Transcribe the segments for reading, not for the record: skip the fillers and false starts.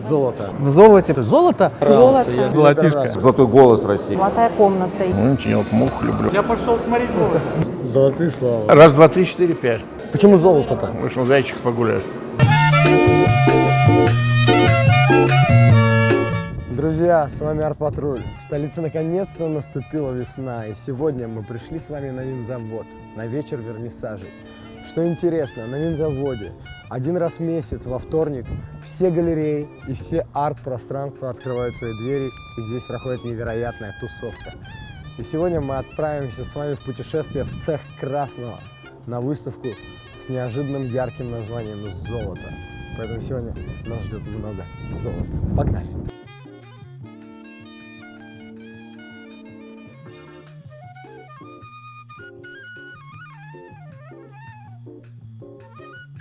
Золото. В золоте. Золото. Золото. Золотишко. Золотой голос России. Золотая комната. Тенек мух люблю. Я пошел смотреть золото. Золотые слова. Раз, два, три, четыре, пять. Почему золото-то? Вышел зайчик погулять. Друзья, с вами Арт-Патруль. В столице наконец-то наступила весна, и сегодня мы пришли с вами на винзавод, на вечер вернисажей. Что интересно, на винзаводе один раз в месяц, во вторник, все галереи и все арт-пространства открывают свои двери, и здесь проходит невероятная тусовка. И сегодня мы отправимся с вами в путешествие в цех красного, на выставку с неожиданным ярким названием «Золото». Поэтому сегодня нас ждет много золота. Погнали!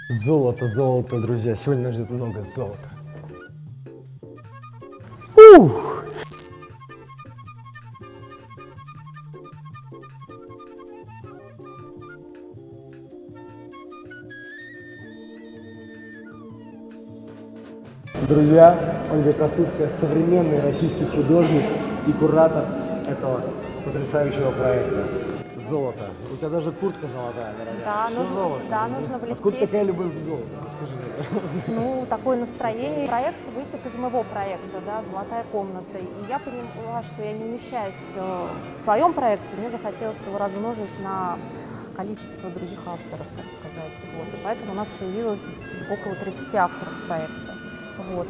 Золото, золото, друзья. Сегодня нас ждет много золота. Ух! Друзья, Ольга Красуцкая, современный российский художник и куратор этого потрясающего проекта. Золото. У тебя даже куртка золотая, дорогая. Да, Всё нужно, золото. да, нужно блестеть. Откуда такая любовь к золоту? Расскажи мне. Ну, такое настроение. Проект вытек из моего проекта, да, «Золотая комната». И я поняла, что я не умещаюсь в своем проекте. Мне захотелось его размножить на количество других авторов, так сказать. Вот. И поэтому у нас появилось около 30 авторов в проекте. Вот.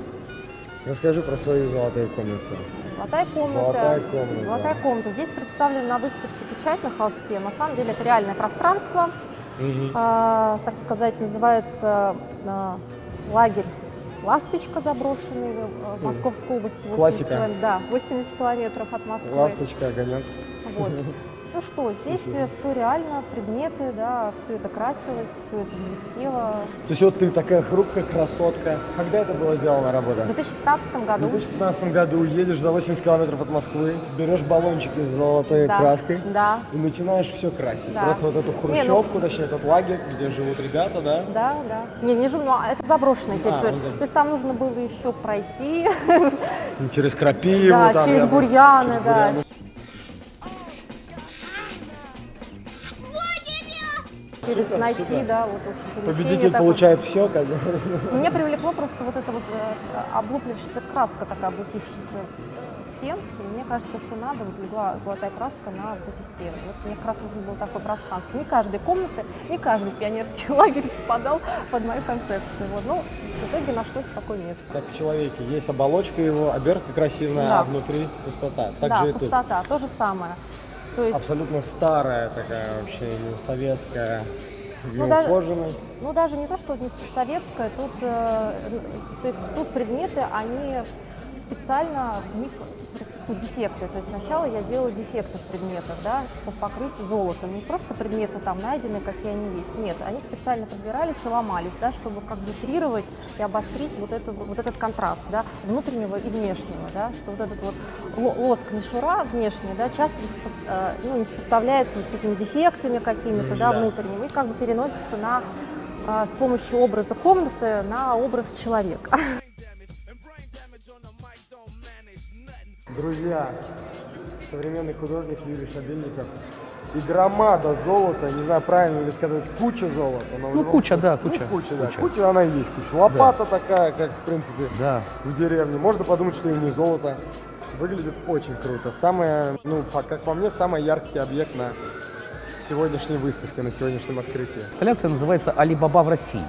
Расскажи про свою золотую комнату. Золотая комната. Золотая комната. Золотая комната. Здесь представлена на выставке печать на холсте. На самом деле это реальное пространство. Так сказать, называется лагерь «Ласточка», заброшенный в Московской области. 80 Классика. Да, 80 километров от Москвы. Ласточка, огонек. Вот. Ну что, здесь все реально, предметы, да, все это красилось, все это блестело. То есть вот ты такая хрупкая красотка. Когда это было сделано работа? В 2015 В году. 2015 году едешь за 80 километров от Москвы, берешь баллончики с золотой Да, краской да. и начинаешь все красить. Да. Просто вот эту хрущевку, точнее этот лагерь, где живут ребята, да? Да, да. Не живу, но это заброшенная территория. он заброшен. То есть там нужно было еще пройти, Через крапиву, да, там, через бурьяны, да. Через Супер, найти, супер. да, вот, в общем, помещение Победитель такое. получает все, как бы. Меня привлекло просто вот эта вот облуплившаяся краска, такая облупившаяся стен. И мне кажется, что надо, вот легла золотая краска на вот эти стены. Вот мне как раз нужно было такое пространство. Не каждой комнаты, не каждый пионерский лагерь попадал под мою концепцию. Вот. Ну, в итоге нашлось такое место. Как в человеке. Есть оболочка его, обертка красивая, Да. а внутри пустота. Так Да, же и тут. пустота, то же самое. То есть, Абсолютно старая такая вообще, не советская Ну, даже- неухоженность. ну, даже не то, что не советское, тут, то есть, тут предметы, они специально, в них присутствуют дефекты. То есть сначала я делала дефекты в предметах, да, чтобы покрыть золотом. Не просто предметы там найдены, какие они есть. Нет, они специально подбирались и ломались, да, чтобы как бы утрировать и обострить вот этот контраст, да, внутреннего и внешнего, да, что вот этот вот лоск мишура внешний, да, часто не сопоставляется вот с этими дефектами какими-то, да, внутренними, и как бы переносится с помощью образа комнаты на образ человека. Друзья, современный художник Юрий Шабельников и громада золота, не знаю, правильно ли сказать, куча золота. Но в Ну, любом куча, случае- да, куча. Ну, куча, да. Куча. Куча, она и есть куча. Лопата такая, как, в принципе, Да. в деревне. Можно подумать, что и не золото. Выглядит очень круто. Самое, как по мне, самый яркий объект на сегодняшней выставке, на сегодняшнем открытии. Инсталляция называется «Али-Баба в России».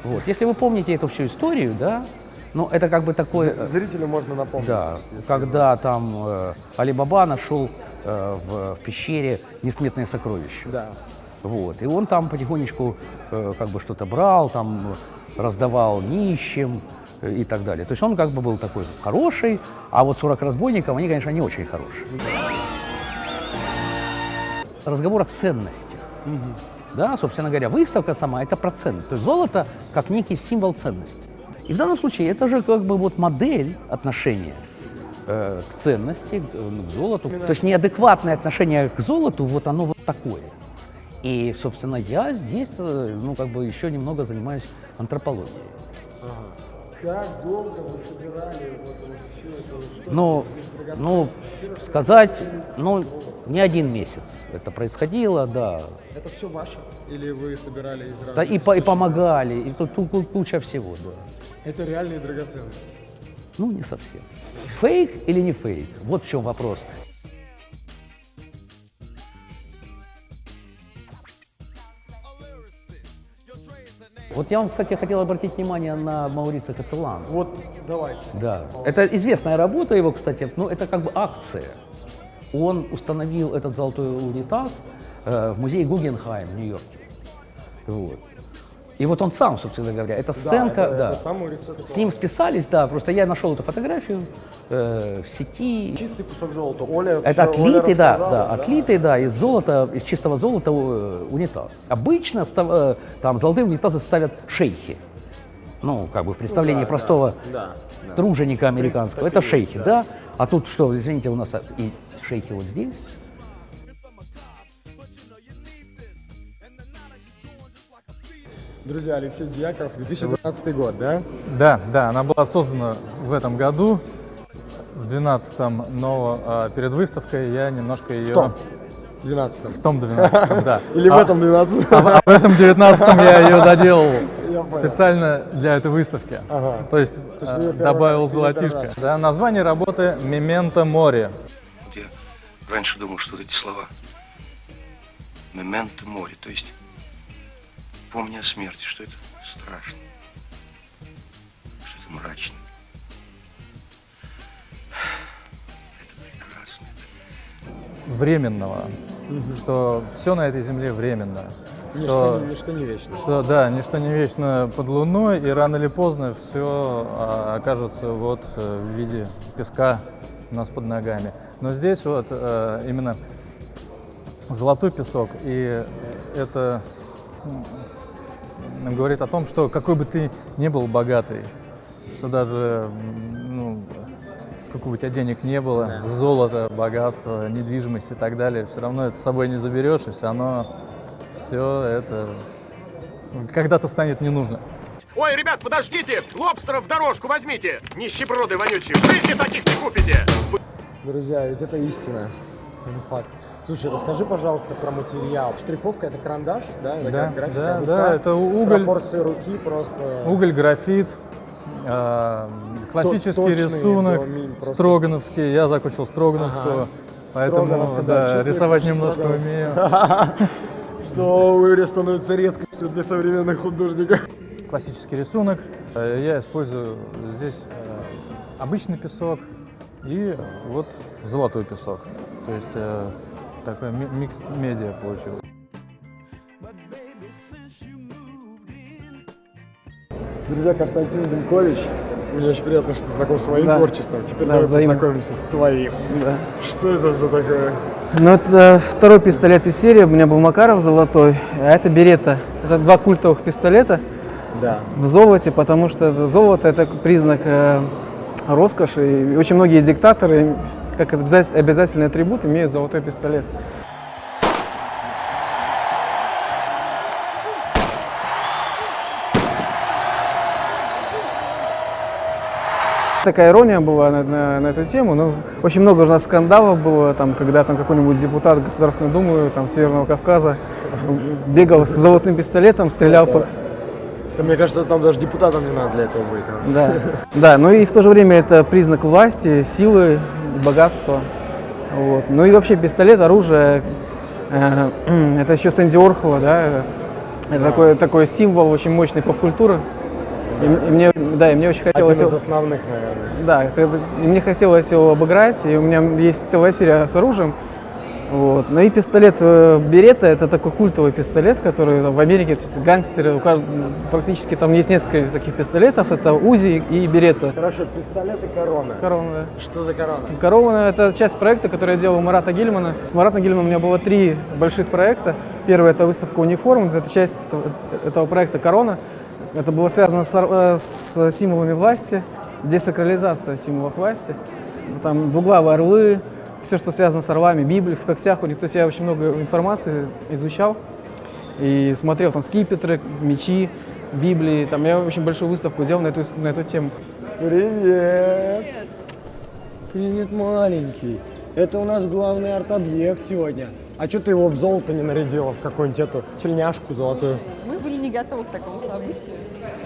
Вот. Если вы помните эту всю историю, да, ну, это как бы такое... Зрителю можно напомнить. Да, когда там Али-Баба нашел в пещере несметные сокровища. Да. Вот. И он там потихонечку как бы что-то брал, там раздавал нищим и так далее. То есть он как бы был такой хороший, а вот 40 разбойников, они, конечно, не очень хорошие. Разговор о ценностях. Да, собственно говоря, выставка сама – это про ценность. То есть золото как некий символ ценности. И в данном случае это же как бы вот модель отношения к ценности, к золоту. То есть неадекватное отношение к золоту, вот оно вот такое. И, собственно, я здесь, ну, как бы еще немного занимаюсь антропологией. Как долго вы собирали вот все это? Что Ну, сказать, не один месяц это происходило, да. Это все ваше? Или вы собирали из разных Да и помогали, и тут куча всего, да. Это реальные драгоценности. Ну, не совсем. Фейк или не фейк? Вот в чем вопрос. Вот я вам, кстати, хотел обратить внимание на Маурицио Кателлана. Вот, давайте. Да. Это известная работа его, кстати, но это как бы акция. Он установил этот золотой унитаз в музее Гугенхайм в Нью-Йорке. Вот. И вот он сам, собственно говоря, эта сценка, это сам Маурицио с ним списались, да, просто я нашел эту фотографию в сети. Чистый кусок золота. Оля Это всё- отлитый, Оля да, рассказала, отлитый, да, из золота, из чистого золота унитаз. Обычно там золотые унитазы ставят шейхи. Ну, как бы в представлении простого труженика американского. Это шейхи, да. А тут что, извините, у нас и шейхи вот здесь. Друзья, Алексей Дьяков, 2012 год, да? Да, она была создана в этом году, в 12-м, но перед выставкой я немножко ее... В 12-м. В том 12-м, да. Или в этом 12-м. А в этом 19-м я ее доделал Я понял. специально для этой выставки. Ага. То есть вы её первый добавил раз- первый золотишко. раз. Да, название работы «Мементо море». Вот я раньше думал, что вот эти слова «мементо море», то есть помни о смерти, что это страшно, что это мрачно. Это прекрасно. Временного. Что все на этой земле временно. Ничто не вечно. Что, да, ничто не вечно под луной, и рано или поздно все окажется вот в виде песка у нас под ногами. Но здесь вот именно золотой песок, и это говорит о том, что какой бы ты ни был богатый, что даже сколько бы у тебя денег не было, золото, богатство, недвижимость и так далее, все равно это с собой не заберешь, и все это когда-то станет не нужно. Ой, ребят, подождите! Лобстеров в дорожку возьмите! Нищеброды вонючие! В жизни таких не купите! Друзья, ведь это истина. Это факт. Слушай, расскажи, пожалуйста, про материал. Штриховка — это карандаш, да? Это Да, как графика да, рука. да, это уголь. Пропорции руки просто... Уголь, графит, классический Точный рисунок, был просто. строгановский. Я закончил Строгановскую, Ага. поэтому Строгановка, да, чувствуется, рисовать что немножко Строгановский. умею. Что у становится редкостью для современных художников. Классический рисунок. Я использую здесь обычный песок и вот золотой песок. То есть такой микс-медиа получился. Друзья, Константин Бенкович, мне очень приятно, что ты знаком с моим Да. творчеством. Теперь Да, давай взаимно. познакомимся с твоим. Да. Что это за такое? Ну, это второй пистолет из серии. У меня был Макаров золотой, а это Беретта. Это два культовых пистолета Да. в золоте, потому что золото – это признак роскоши. И очень многие диктаторы, как обязательный атрибут, имеют золотой пистолет. Такая ирония была на эту тему. Ну, очень много у нас скандалов было, там, когда там какой-нибудь депутат Государственной Думы там, Северного Кавказа бегал с золотым пистолетом, стрелял по... Да, мне кажется, там даже депутатам не надо для этого быть. Да, да, но и в то же время это признак власти, силы, богатства. Вот. Ну и вообще пистолет, оружие, это еще с Энди Уорхола, да, это такой символ очень мощной поп-культуры. И мне очень хотелось... Один из основных, наверное. Да, и мне хотелось его обыграть, и у меня есть целая серия с оружием. Вот. Ну и пистолет Беретта — это такой культовый пистолет, который в Америке, то есть гангстеры, у каждого, практически там есть несколько таких пистолетов, это Узи и Беретта. Хорошо, пистолет и корона. Корона, да. Что за корона? Корона — это часть проекта, который я делал у Марата Гильмана. С Маратом Гильманом у меня было 3 больших проекта. Первый — это выставка униформ, это часть этого проекта «Корона». Это было связано с символами власти, десакрализация символов власти. Там двуглавые орлы, все, что связано с орлами, Библия в когтях у них. То есть я очень много информации изучал и смотрел там скипетры, мечи, Библии. Там я очень большую выставку делал на эту тему. Привет! Привет, маленький. Это у нас главный арт-объект сегодня. А что ты его в золото не нарядила, в какую-нибудь эту тельняшку золотую? Мы были не готовы к такому событию.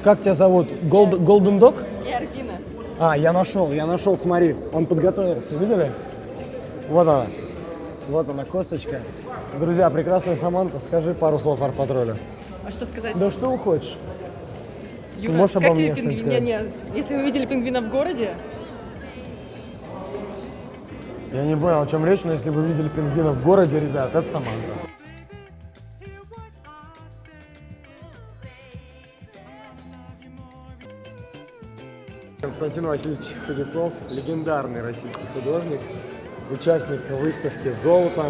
Как тебя зовут? Golden Dog? Георгина. А, я нашел, смотри. Он подготовился, видели? Вот она, косточка. Друзья, прекрасная Саманта, скажи пару слов арт-патрулю. А что сказать? Да что хочешь. Юра, можешь обо как мне тебе что-нибудь пингвин? сказать? Если вы видели пингвина в городе, Я не понял, о чем речь, но если вы видели пингвина в городе, ребят, это Саманта. Константин Васильевич Худяков, легендарный российский художник, участник выставки «Золото».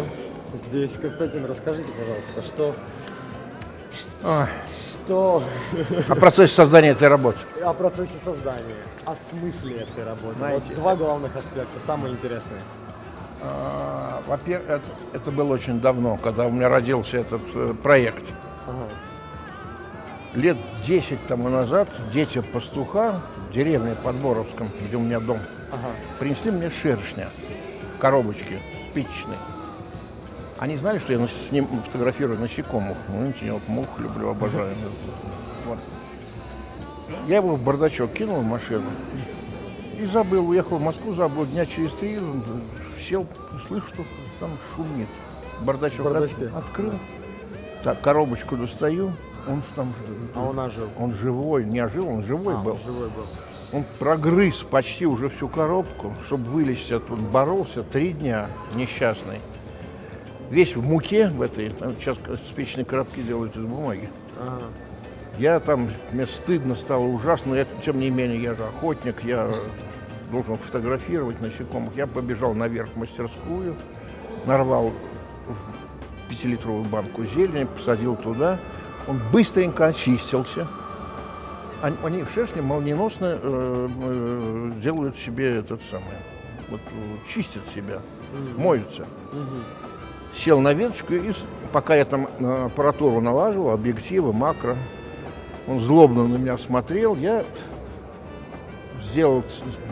Здесь, Константин, расскажите, пожалуйста, что О процессе создания этой работы. о процессе создания, о смысле этой работы. Знаете, Вот два главных аспекта, самые интересные. Во-первых, это было очень давно, когда у меня родился этот проект. Ага. Лет 10 тому назад дети пастуха в деревне под Боровском, где у меня дом, принесли мне шершня в коробочке спичечной. Они знали, что я с ним фотографирую насекомых. Ну, я вот мух люблю, обожаю. Вот. Я его в бардачок кинул в машину и забыл. Уехал в Москву, забыл. Дня через 3 сел, слышу, что там шумит. Бардачок открыл. Так, коробочку достаю. Он там... А он ожил? Он живой. Не ожил, он живой был. Он живой был. Он прогрыз почти уже всю коробку, чтобы вылезти оттуда. Боролся 3 дня, несчастный. Весь в муке в этой, там сейчас спичечные коробки делают из бумаги. Ага. Я там, мне стыдно стало, ужасно, но тем не менее, я же охотник, я должен фотографировать насекомых. Я побежал наверх в мастерскую, нарвал 5-литровую банку зелени, посадил туда. Он быстренько очистился. Они шершни молниеносно делают себе этот самый, вот, чистят себя, моются. Сел на веточку, и пока я там аппаратуру налаживал, объективы, макро, он злобно на меня смотрел, я сделал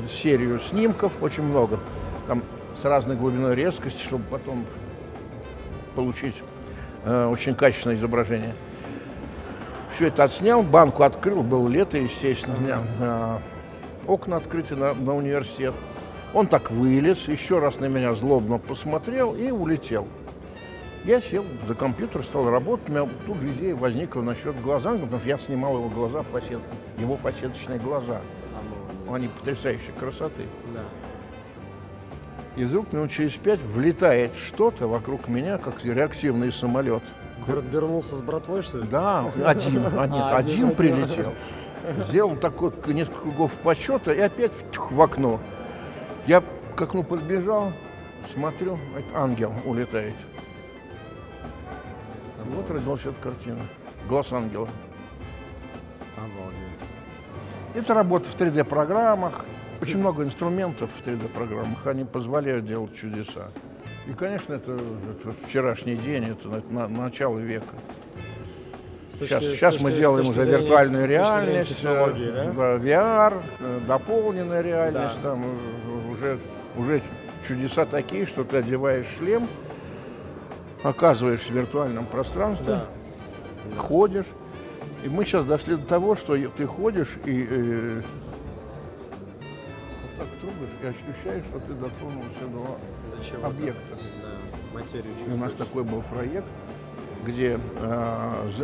серию снимков, очень много, там с разной глубиной резкости, чтобы потом получить очень качественное изображение. Все это отснял, банку открыл, было лето, естественно, у меня окна открыты на университет. Он так вылез, еще раз на меня злобно посмотрел и улетел. Я сел за компьютер, стал работать, у меня тут же идея возникла насчет глаза, потому что я снимал его глаза, его фасеточные глаза. Они потрясающей красоты. Да. И вдруг минут через 5 влетает что-то вокруг меня, как реактивный самолет. Вернулся с братвой, что ли? Да, один прилетел. Сделал такой несколько кругов почета и опять в окно. Я к окну подбежал, смотрю, это ангел улетает. Вот родилась эта картина. Глаз ангела. Обалдеть. Это работа в 3D-программах. Очень много инструментов в 3D-программах. Они позволяют делать чудеса. И, конечно, это вчерашний день, это начало века. Сейчас мы делаем уже виртуальную реальность, технологии, да? VR, дополненная реальность. Да. Там уже чудеса такие, что ты одеваешь шлем, оказываешься в виртуальном пространстве, ходишь. И мы сейчас дошли до того, что ты ходишь и вот так трогаешь и ощущаешь, что ты дотронулся до объекта. Да, материю и у нас такой был проект, где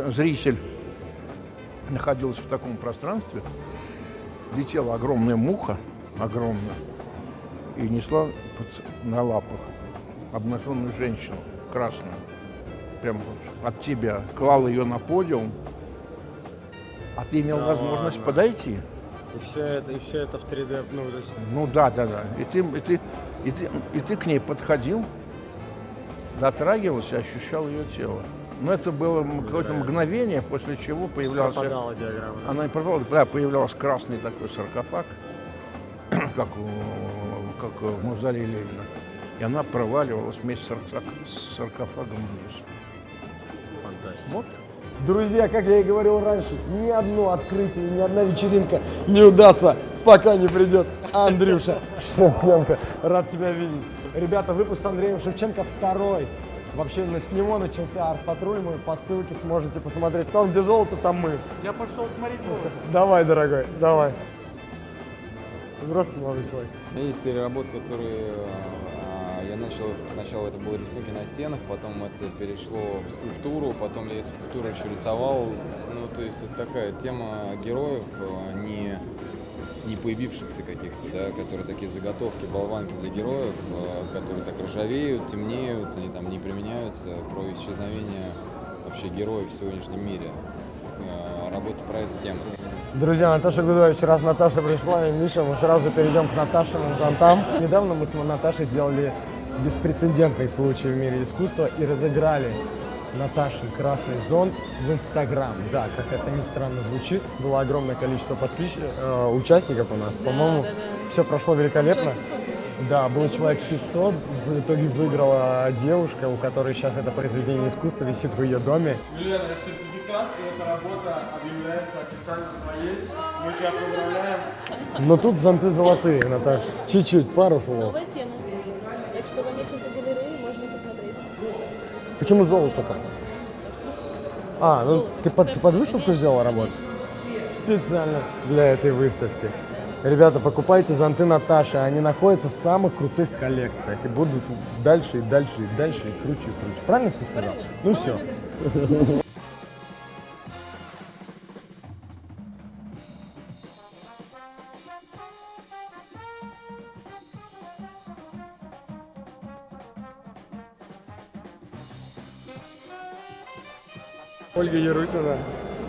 зритель находился в таком пространстве, летела огромная муха, огромная, и несла на лапах обнаженную женщину, красную, прямо вот от тебя, клала ее на подиум, а ты имел возможность подойти. И все это в 3D, Да. И ты к ней подходил, дотрагивался, ощущал ее тело. Но это было какое-то мгновение, после чего появлялась... Пропадала диаграмма. Она не пропадала, да, появлялся красный такой саркофаг, как в мавзолее Ленина. И она проваливалась вместе с саркофагом вниз. Фантастика. Вот. Друзья, как я и говорил раньше, ни одно открытие, ни одна вечеринка не удастся, пока не придет Андрюша Шевченко. Рад тебя видеть. Ребята, выпуск с Андреем Шевченко второй. Вообще с него начался арт-патруль, мы по ссылке сможете посмотреть. Там, где золото, там мы. Я пошел смотреть золото. Давай, дорогой, давай. Здравствуйте, молодой человек. У меня есть серия работ, которые я начал, сначала это были рисунки на стенах, потом это перешло в скульптуру, потом я эту скульптуру еще рисовал. Ну, то есть это такая тема героев, не появившихся каких-то, да, которые такие заготовки, болванки для героев, которые так ржавеют, темнеют, они там не применяются, про исчезновение вообще героев в сегодняшнем мире. Работа про эту тему. Друзья, Наташа Гудович, раз Наташа пришла и Миша, мы сразу перейдем к Наташиным зонтам. Недавно мы с Наташей сделали беспрецедентный случай в мире искусства и разыграли Наташин красный зонт в Инстаграм. Да, как это ни странно звучит, было огромное количество участников у нас. По-моему, все прошло великолепно. Да, было человек 500, в итоге выиграла девушка, у которой сейчас это произведение искусства висит в ее доме. Елена, это сертификат, и эта работа объявляется официально твоей. Мы тебя поздравляем. Но тут зонты золотые, Наташа. Чуть-чуть, пару слов. Новая тема. Так что в несколько галерей можно посмотреть. Почему золото-то? Ну ты под выставку сделала работу? Специально для этой выставки. Ребята, покупайте зонты Наташи, они находятся в самых крутых коллекциях и будут дальше и дальше и дальше и круче и круче. Правильно все сказал? Ну все. Ольга Ярутина,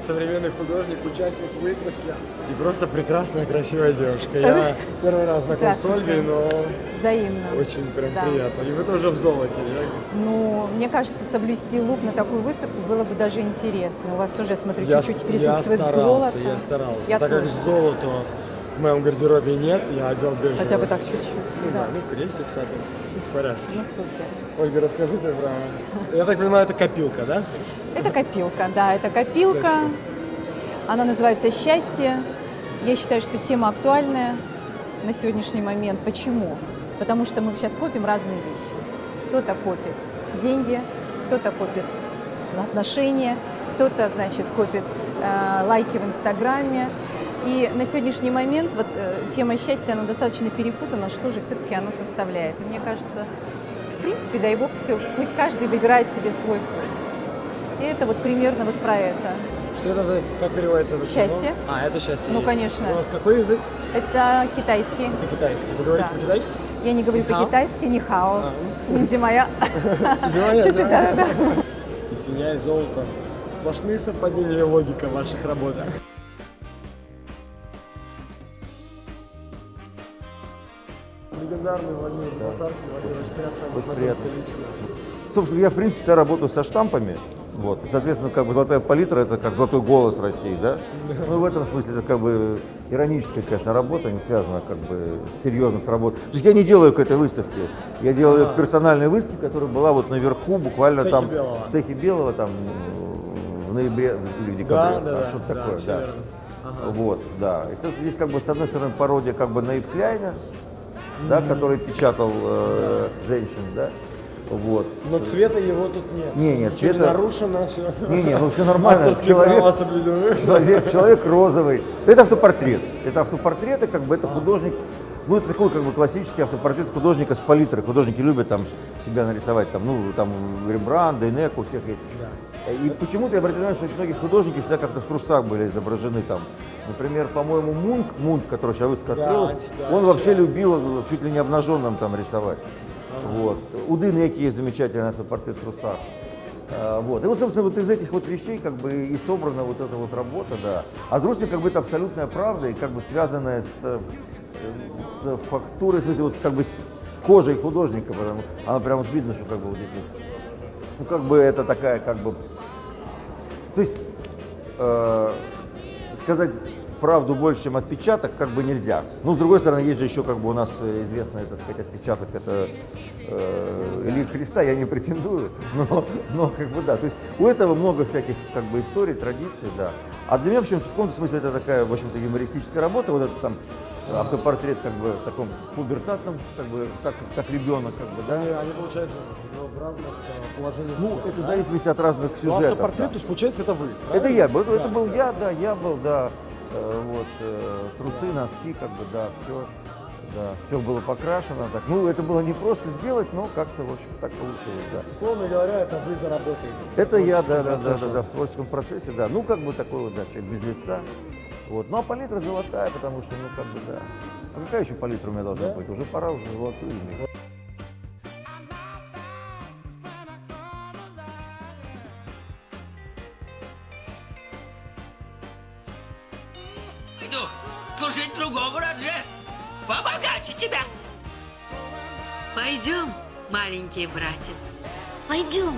современный художник, участник выставки и просто прекрасная, красивая девушка. Я первый раз знаком с Ольгой, но взаимно. Очень прям приятно. И вы тоже в золоте, да? Ну, мне кажется, соблюсти лук на такую выставку было бы даже интересно. У вас тоже, я смотрю, чуть-чуть присутствует золото. Я старался. Я так тоже. как золота в моем гардеробе нет, я одел бежевый. Хотя бы так чуть-чуть. Ну да, ну крестик, кстати, все в порядке. Ну супер. Ольга, расскажите про... Я так понимаю, это копилка, да? Это копилка, да, это копилка. Точно. Она называется «Счастье». Я считаю, что тема актуальная на сегодняшний момент. Почему? Потому что мы сейчас копим разные вещи. Кто-то копит деньги, кто-то копит отношения, кто-то, значит, копит лайки в Инстаграме. И на сегодняшний момент вот тема счастья, она достаточно перепутана, что же все-таки оно составляет. И мне кажется, в принципе, дай бог, все, пусть каждый выбирает себе свой путь. И это вот примерно вот про это. Что это за, как переводится это? Счастье. Это счастье. Ну, есть. конечно. У вас какой язык? Это китайский. Это китайский. Вы говорите по-китайски? Я не говорю Нихао? по-китайски, нихао. Низимая. Низимая, Чуть-чуть, да. И семья, и золото. Сплошные совпадения и логика в ваших работах. Легендарный Владимир Басарский, Владимир, очень приятно. Очень приятно. Лично. Собственно, я, в принципе, вся работаю со штампами. Вот. Соответственно, как бы золотая палитра — это как золотой голос России, да? Ну, в этом смысле это как бы ироническая, конечно, работа, не связана как бы серьезно с работой. То есть я не делаю к этой выставке, я делаю персональную выставку, которая была вот наверху, буквально в там Белого. в цехе Белого, там в ноябре или в декабре, что-то такое, все да. верно. Вот, да. И, собственно, здесь как бы с одной стороны пародия как бы на Ив Кляйна, да, который печатал женщин, да. Вот. Но цвета его тут нет. Нет, Ничего цвета... не нарушено, все. Ну все нормально. Авторские права соблюдены. Человек розовый. Это автопортрет. Это автопортрет, и как бы это художник. Ну, это такой как бы классический автопортрет художника с палитрой. Художники любят там себя нарисовать, там, ну, там Рембрандт, Дейнек, у всех есть. Да. И почему-то я обратил внимание, что очень многие художники всегда как-то в трусах были изображены там. Например, по-моему, Мунк, который сейчас выставка открылась, он вообще любил чуть ли не обнаженным там рисовать. Вот. У Дейнеки есть замечательный автопортрет в трусах. Вот. И вот, собственно, вот из этих вот вещей как бы и собрана вот эта вот работа, да. А с другой стороны, как бы это абсолютная правда и как бы связанная с фактурой, в смысле, вот как бы с кожей художника, потому что она прям вот видно, что как бы вот здесь вот, ну как бы это такая как бы, то есть сказать правду больше, чем отпечаток, как бы нельзя. Ну, с другой стороны, есть же еще как бы у нас известный, так сказать, отпечаток, это Ильи Христа, я не претендую, но как бы да. То есть у этого много всяких как бы историй, традиций, да. А для меня, в общем-то, в каком-то смысле это такая, в общем-то, юмористическая работа, вот этот там автопортрет как бы в таком пубертатном, как бы, как ребенок, как бы, да. Они, получается, в разных положениях. Ну, это в зависимости от разных сюжетов. Автопортрет, да. то есть, получается, это вы. Это я, это Да, был да. я был, да, вот, трусы, носки, как бы, да, все было покрашено, так, ну, это было не просто сделать, но как-то, в общем, так получилось, да. Условно говоря, это вы заработаете. Это я, да, в творческом процессе, да, ну, как бы такой вот, да, человек без лица, вот, ну, а палитра золотая, потому что, ну, как бы, да, а какая еще палитра у меня должна быть, уже пора уже золотую иметь. Иду служить другому Радже, побогаче тебя. Пойдем, маленький братец. Пойдем.